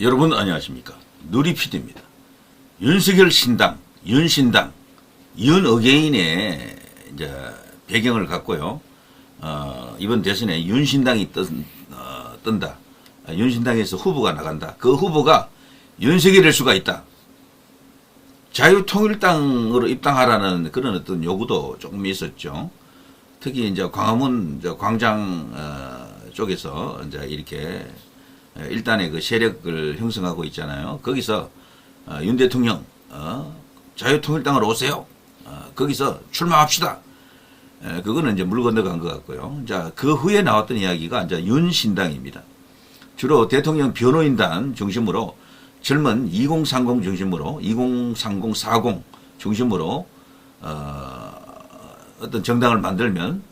여러분 안녕하십니까. 누리피디입니다. 윤석열 신당, 윤신당, 윤어게인의 이제 배경을 갖고요. 이번 대선에 윤신당이 뜬다. 윤신당에서 후보가 나간다. 그 후보가 윤석열일 수가 있다. 자유통일당으로 입당하라는 그런 어떤 요구도 조금 있었죠. 특히 이제 광화문 광장 쪽에서 이제 이렇게 일단의 그 세력을 형성하고 있잖아요. 거기서 윤 대통령 자유통일당으로 오세요. 거기서 출마합시다. 그거는 이제 물 건너간 것 같고요. 자, 그 후에 나왔던 이야기가 이제 윤신당입니다. 주로 대통령 변호인단 중심으로 젊은 2030 중심으로 2030, 40 중심으로 어떤 정당을 만들면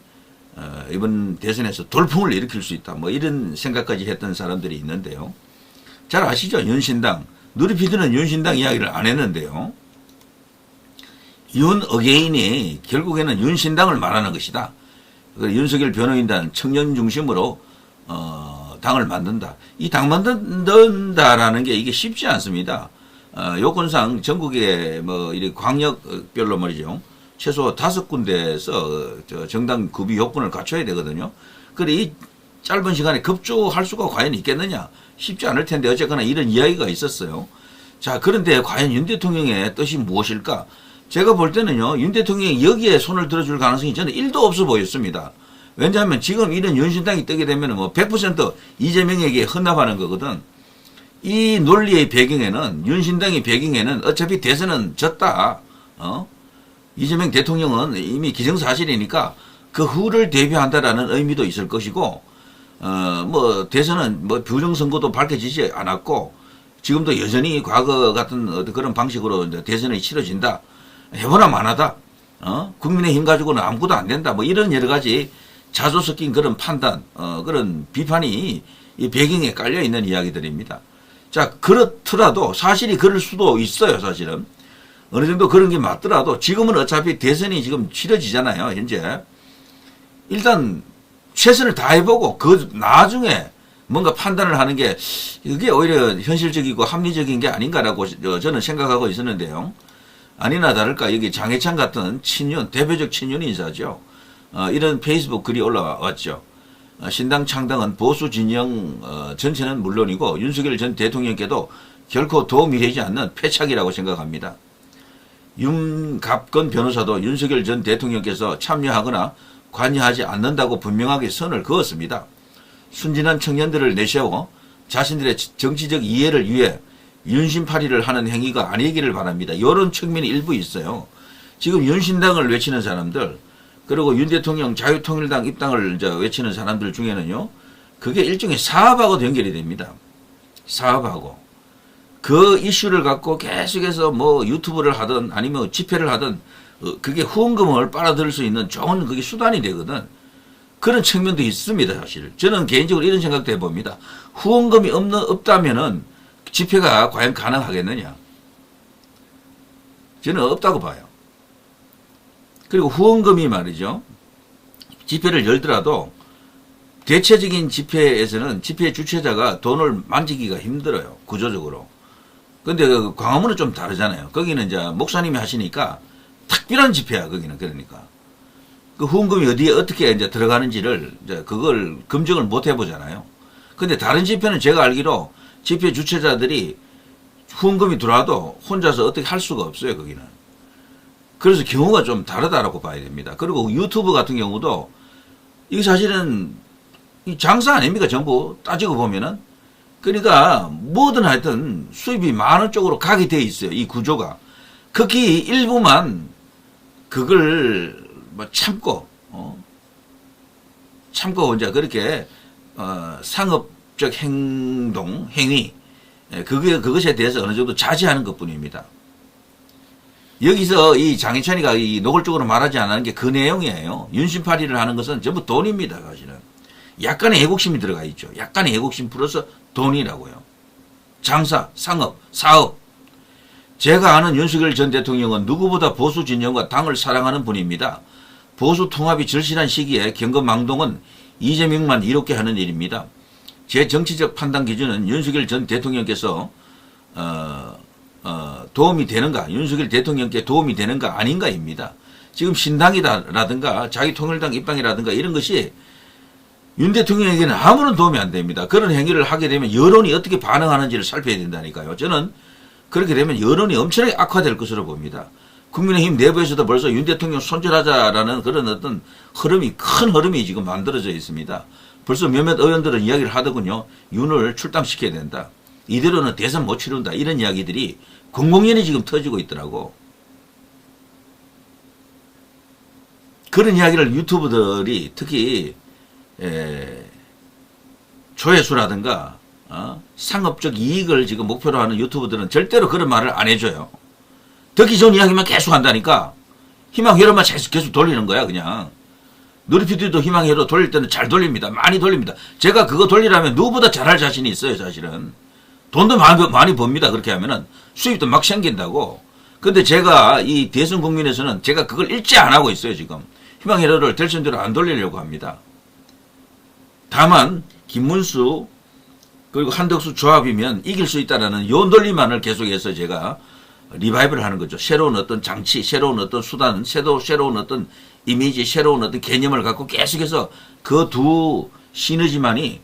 이번 대선에서 돌풍을 일으킬 수 있다. 뭐 이런 생각까지 했던 사람들이 있는데요. 잘 아시죠? 윤신당. 누리피디는 윤신당 이야기를 안 했는데요. 윤어게인이 결국에는 윤신당을 말하는 것이다. 윤석열 변호인단 청년 중심으로 당을 만든다. 이 당 만든다라는 게 이게 쉽지 않습니다. 요건상 전국에 뭐 이렇게 광역별로 말이죠. 최소 5군데에서 정당 구비 요건을 갖춰야 되거든요. 그래 이 짧은 시간에 급조할 수가 과연 있겠느냐? 쉽지 않을 텐데 어쨌거나 이런 이야기가 있었어요. 자, 그런데 과연 윤 대통령의 뜻이 무엇일까? 제가 볼 때는요, 윤 대통령이 여기에 손을 들어줄 가능성이 저는 1도 없어 보였습니다. 왜냐하면 지금 이런 윤신당이 뜨게 되면 뭐 100% 이재명에게 헌납하는 거거든. 이 논리의 배경에는, 윤신당의 배경에는 어차피 대선은 졌다. 이재명 대통령은 이미 기정사실이니까 그 후를 대비한다라는 의미도 있을 것이고, 뭐 대선은 뭐 부정선거도 밝혀지지 않았고, 지금도 여전히 과거 같은 어떤 그런 방식으로 이제 대선이 치러진다. 해보나 마나다. 국민의힘 가지고는 아무것도 안 된다. 뭐 이런 여러 가지 자조 섞인 그런 판단, 그런 비판이 이 배경에 깔려 있는 이야기들입니다. 자, 그렇더라도 사실이 그럴 수도 있어요, 사실은. 어느 정도 그런 게 맞더라도 지금은 어차피 대선이 지금 치러지잖아요, 현재. 일단 최선을 다해보고 그 나중에 뭔가 판단을 하는 게 이게 오히려 현실적이고 합리적인 게 아닌가라고 저는 생각하고 있었는데요. 아니나 다를까 여기 장해찬 같은 친윤, 대표적 친윤 인사죠. 이런 페이스북 글이 올라왔죠. 신당 창당은 보수 진영 전체는 물론이고 윤석열 전 대통령께도 결코 도움이 되지 않는 패착이라고 생각합니다. 윤갑건 변호사도 윤석열 전 대통령께서 참여하거나 관여하지 않는다고 분명하게 선을 그었습니다. 순진한 청년들을 내세워 자신들의 정치적 이해를 위해 윤심팔이를 하는 행위가 아니기를 바랍니다. 이런 측면이 일부 있어요. 지금 윤신당을 외치는 사람들, 그리고 윤 대통령 자유통일당 입당을 이제 외치는 사람들 중에는요, 그게 일종의 사업하고도 연결이 됩니다. 사업하고. 그 이슈를 갖고 계속해서 뭐 유튜브를 하든 아니면 집회를 하든 그게 후원금을 빨아들일 수 있는 좋은 그게 수단이 되거든. 그런 측면도 있습니다, 사실. 저는 개인적으로 이런 생각도 해봅니다. 후원금이 없다면은 집회가 과연 가능하겠느냐? 저는 없다고 봐요. 그리고 후원금이 말이죠. 집회를 열더라도 대체적인 집회에서는 집회 주최자가 돈을 만지기가 힘들어요. 구조적으로. 근데 그 광화문은 좀 다르잖아요. 거기는 이제 목사님이 하시니까 특별한 집회야, 거기는. 그러니까. 그 후원금이 어디에 어떻게 이제 들어가는지를 이제 그걸 검증을 못 해보잖아요. 근데 다른 집회는 제가 알기로 집회 주최자들이 후원금이 들어와도 혼자서 어떻게 할 수가 없어요, 거기는. 그래서 경우가 좀 다르다라고 봐야 됩니다. 그리고 유튜브 같은 경우도 이게 사실은 장사 아닙니까? 전부 따지고 보면은. 그러니까 뭐든 하여튼 수입이 많은 쪽으로 가게 돼 있어요, 이 구조가. 극히 일부만 그걸 뭐 참고 이제 그렇게 상업적 행위 그것에 대해서 어느 정도 자제하는 것뿐입니다. 여기서 이 장해찬이가 이 노골적으로 말하지 않는 게 그 내용이에요. 윤심팔이를 하는 것은 전부 돈입니다, 사실은. 약간의 애국심이 들어가 있죠. 약간의 애국심 플러스 돈이라고요. 장사, 상업, 사업. 제가 아는 윤석열 전 대통령은 누구보다 보수 진영과 당을 사랑하는 분입니다. 보수 통합이 절실한 시기에 경거망동은 이재명만 이롭게 하는 일입니다. 제 정치적 판단 기준은 윤석열 전 대통령께서 도움이 되는가, 윤석열 대통령께 도움이 되는가 아닌가입니다. 지금 신당이라든가 자유통일당 입당이라든가 이런 것이 윤 대통령에게는 아무런 도움이 안 됩니다. 그런 행위를 하게 되면 여론이 어떻게 반응하는지를 살펴야 된다니까요. 저는 그렇게 되면 여론이 엄청나게 악화될 것으로 봅니다. 국민의힘 내부에서도 벌써 윤 대통령 손절하자라는 그런 어떤 흐름이, 큰 흐름이 지금 만들어져 있습니다. 벌써 몇몇 의원들은 이야기를 하더군요. 윤을 출당시켜야 된다. 이대로는 대선 못 치른다. 이런 이야기들이 공공연히 지금 터지고 있더라고. 그런 이야기를 유튜브들이 특히 조회수라든가 상업적 이익을 지금 목표로 하는 유튜브들은 절대로 그런 말을 안 해줘요. 듣기 좋은 이야기만 계속 한다니까. 희망회로만 계속 돌리는 거야 그냥. 누리피디도 희망회로 돌릴 때는 잘 돌립니다. 많이 돌립니다. 제가 그거 돌리라면 누구보다 잘할 자신이 있어요 사실은. 돈도 많이 법니다. 그렇게 하면은 수입도 막 생긴다고. 근데 제가 이 대선 국민에서는 제가 그걸 일제 안 하고 있어요 지금. 희망회로를 될선대로 안 돌리려고 합니다. 다만 김문수 그리고 한덕수 조합이면 이길 수 있다라는 요 논리만을 계속해서 제가 리바이벌 하는 거죠. 새로운 어떤 장치, 새로운 어떤 수단, 새로운 어떤 이미지, 새로운 어떤 개념을 갖고 계속해서 그 두 시너지만이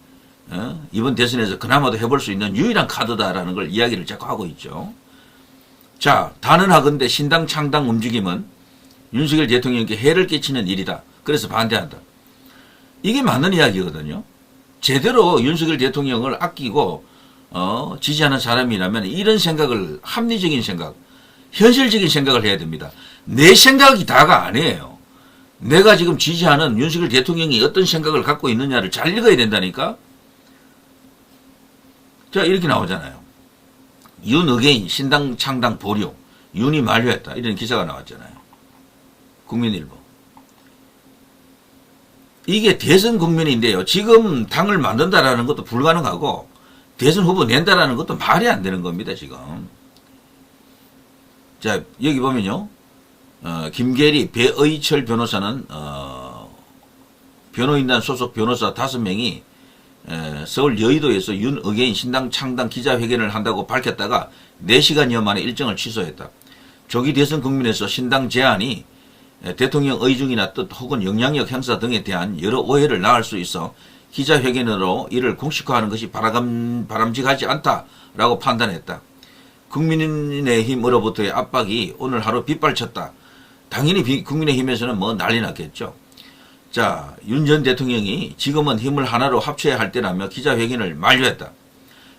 이번 대선에서 그나마도 해볼 수 있는 유일한 카드다라는 걸 이야기를 자꾸 하고 있죠. 자, 단언하건대 신당 창당 움직임은 윤석열 대통령께 해를 끼치는 일이다. 그래서 반대한다. 이게 맞는 이야기거든요. 제대로 윤석열 대통령을 아끼고 지지하는 사람이라면 이런 생각을, 합리적인 생각, 현실적인 생각을 해야 됩니다. 내 생각이 다가 아니에요. 내가 지금 지지하는 윤석열 대통령이 어떤 생각을 갖고 있느냐를 잘 읽어야 된다니까. 자, 이렇게 나오잖아요. 윤 의게인 신당 창당 보류, 윤이 만료했다. 이런 기사가 나왔잖아요. 국민일보. 이게 대선 국면인데요. 지금 당을 만든다라는 것도 불가능하고 대선 후보 낸다라는 것도 말이 안 되는 겁니다, 지금. 자, 여기 보면요. 김계리, 배의철 변호사는, 변호인단 소속 변호사 5명이 서울 여의도에서 윤 의게인 신당 창당 기자회견을 한다고 밝혔다가 4시간여 만에 일정을 취소했다. 조기 대선 국면에서 신당 제안이 대통령 의중이나 뜻 혹은 영향력 행사 등에 대한 여러 오해를 낳을 수 있어 기자회견으로 이를 공식화하는 것이 바람직하지 않다라고 판단했다. 국민의힘으로부터의 압박이 오늘 하루 빗발쳤다. 당연히 국민의힘에서는 뭐 난리 났겠죠. 자, 윤 전 대통령이 지금은 힘을 하나로 합쳐야 할 때라며 기자회견을 만료했다.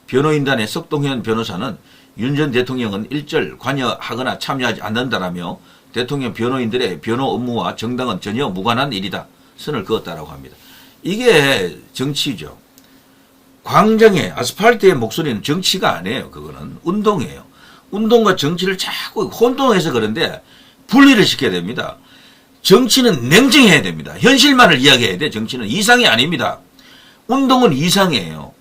변호인단의 석동현 변호사는 윤 전 대통령은 일절 관여하거나 참여하지 않는다라며 대통령 변호인들의 변호 업무와 정당은 전혀 무관한 일이다. 선을 그었다라고 합니다. 이게 정치죠. 광장에 아스팔트의 목소리는 정치가 아니에요. 그거는 운동이에요. 운동과 정치를 자꾸 혼동해서 그런데 분리를 시켜야 됩니다. 정치는 냉정해야 됩니다. 현실만을 이야기해야 돼. 정치는 이상이 아닙니다. 운동은 이상이에요.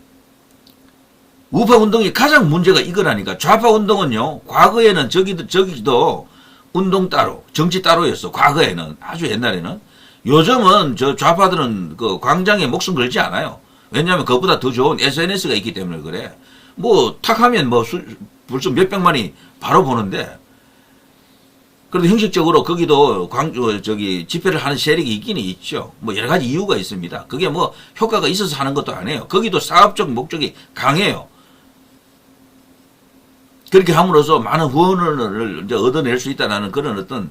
우파 운동이 가장 문제가 이거라니까. 좌파 운동은요. 과거에는 저기도 운동 따로, 정치 따로였어. 과거에는. 아주 옛날에는. 요즘은 저 좌파들은 그 광장에 목숨 걸지 않아요. 왜냐하면 그것보다 더 좋은 SNS가 있기 때문에 그래. 뭐 탁 하면 뭐 벌써 몇백만이 바로 보는데. 그래도 형식적으로 거기도 집회를 하는 세력이 있기는 있죠. 뭐 여러 가지 이유가 있습니다. 그게 뭐 효과가 있어서 하는 것도 아니에요. 거기도 사업적 목적이 강해요. 그렇게 함으로써 많은 후원을 이제 얻어낼 수 있다는 그런 어떤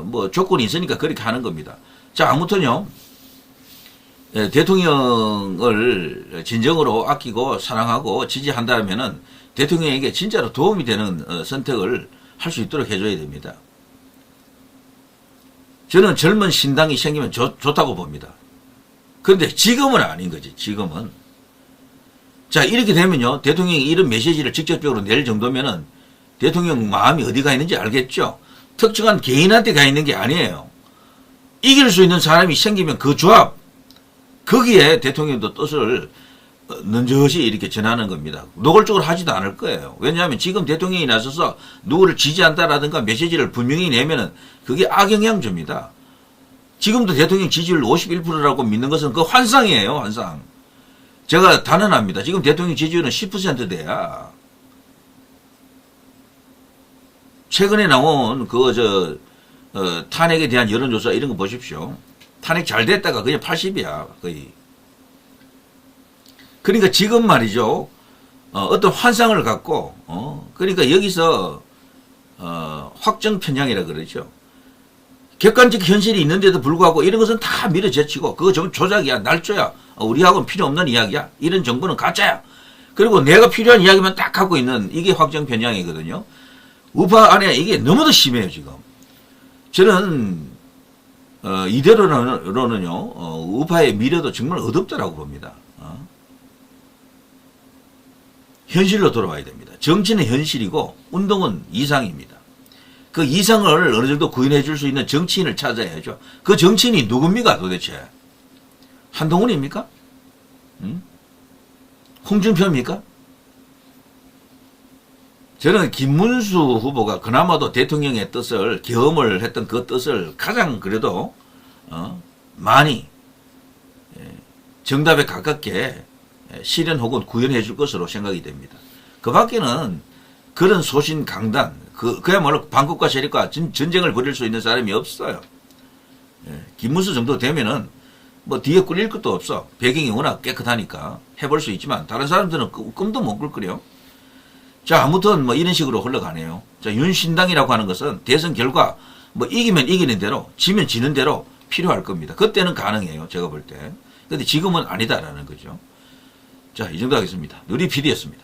뭐 조건이 있으니까 그렇게 하는 겁니다. 자, 아무튼요. 대통령을 진정으로 아끼고 사랑하고 지지한다면은 대통령에게 진짜로 도움이 되는 선택을 할 수 있도록 해줘야 됩니다. 저는 젊은 신당이 생기면 좋다고 봅니다. 그런데 지금은 아닌 거지. 지금은. 자, 이렇게 되면요. 대통령이 이런 메시지를 직접적으로 낼 정도면은 대통령 마음이 어디 가 있는지 알겠죠. 특정한 개인한테 가 있는 게 아니에요. 이길 수 있는 사람이 생기면 그 조합, 거기에 대통령도 뜻을 넌저시 이렇게 전하는 겁니다. 노골적으로 하지도 않을 거예요. 왜냐하면 지금 대통령이 나서서 누구를 지지한다라든가 메시지를 분명히 내면은 그게 악영향 줍니다. 지금도 대통령 지지율 51%라고 믿는 것은 그 환상이에요, 환상. 제가 단언합니다. 지금 대통령 지지율은 10%대야. 최근에 나온 탄핵에 대한 여론조사 이런 거 보십시오. 탄핵 잘 됐다가 그냥 80이야, 거의. 그러니까 지금 말이죠. 어떤 환상을 갖고, 그러니까 여기서, 확정 편향이라 그러죠. 객관적 현실이 있는데도 불구하고 이런 것은 다 밀어제치고, 그거 좀 조작이야, 날조야, 우리하고는 필요 없는 이야기야, 이런 정보는 가짜야. 그리고 내가 필요한 이야기만 딱 갖고 있는 이게 확정 편향이거든요. 우파 안에 이게 너무도 심해요, 지금. 저는, 이대로는요, 우파의 미래도 정말 어둡다라고 봅니다. 현실로 돌아와야 됩니다. 정치는 현실이고, 운동은 이상입니다. 그 이상을 어느 정도 구현해 줄 수 있는 정치인을 찾아야죠. 그 정치인이 누굽니까, 도대체? 한동훈입니까? 홍준표입니까? 저는 김문수 후보가 그나마도 대통령의 뜻을 경험을 했던 그 뜻을 가장 그래도 많이 정답에 가깝게 실현 혹은 구현해 줄 것으로 생각이 됩니다. 그 밖에는 그런 소신 강단, 그야말로 반국가 세력과 전쟁을 벌일 수 있는 사람이 없어요. 김문수 정도 되면은 뭐 뒤에 꿀릴 것도 없어. 배경이 워낙 깨끗하니까 해볼 수 있지만 다른 사람들은 꿈도 못 꿀 거래요. 자, 아무튼 뭐 이런 식으로 흘러가네요. 자, 윤신당이라고 하는 것은 대선 결과 뭐 이기면 이기는 대로, 지면 지는 대로 필요할 겁니다. 그때는 가능해요, 제가 볼 때. 근데 지금은 아니다라는 거죠. 자, 이 정도 하겠습니다. 누리 PD였습니다.